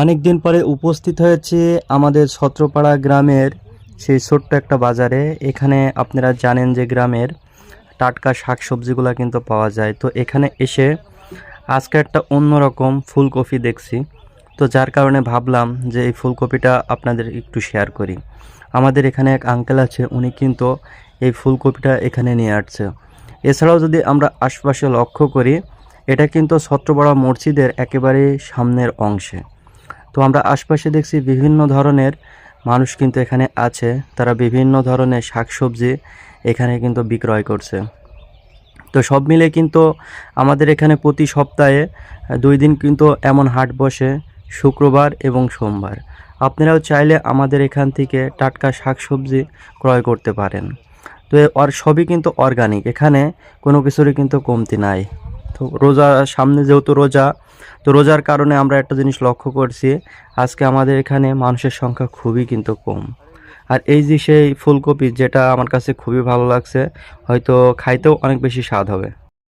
অনেক দিন পরে উপস্থিত হয়েছে আমাদের ছত্রপাড়া গ্রামের সেই ছোট্ট একটা বাজারে। এখানে আপনারা জানেন যে গ্রামের টাটকা শাকসবজিগুলো কিন্তু পাওয়া যায়। তো এখানে এসে আজকে একটা অন্যরকম ফুলকপি দেখছি, তো যার কারণে ভাবলাম যে এই ফুলকপিটা আপনাদের একটু শেয়ার করি। আমাদের এখানে এক আঙ্কেল আছে, উনি কিন্তু এই ফুলকপিটা এখানে নিয়ে আসছে। এছাড়াও যদি আমরা আশপাশে লক্ষ্য করি, এটা কিন্তু ছত্রপাড়া মসজিদের একেবারে সামনের অংশে। তো আমরা আশপাশে দেখছি বিভিন্ন ধরনের মানুষ কিন্তু এখানে আছে, তারা বিভিন্ন ধরনের শাকসবজি এখানে কিন্তু বিক্রয় করছে। তো সব মিলে কিন্তু আমাদের এখানে প্রতি সপ্তাহে 2 দিন কিন্তু এমন হাট বসে, শুক্রবার এবং সোমবার। আপনারাও চাইলে আমাদের এখান থেকে টাটকা শাকসবজি ক্রয় করতে পারেন। তো সবই কিন্তু অর্গানিক, এখানে কোনো কিছুরই কিন্তু কমতি নাই। তো রোজা সামনে, যেহেতু রোজা, তো রোজার কারণে আমরা একটা জিনিস লক্ষ্য করছি, আজকে আমাদের এখানে মানুষের সংখ্যা খুবই কিন্তু কম। আর এই যে সেই ফুলকপি, যেটা আমার কাছে খুবই ভালো লাগছে, হয়তো খাইতেও অনেক বেশি স্বাদ হবে।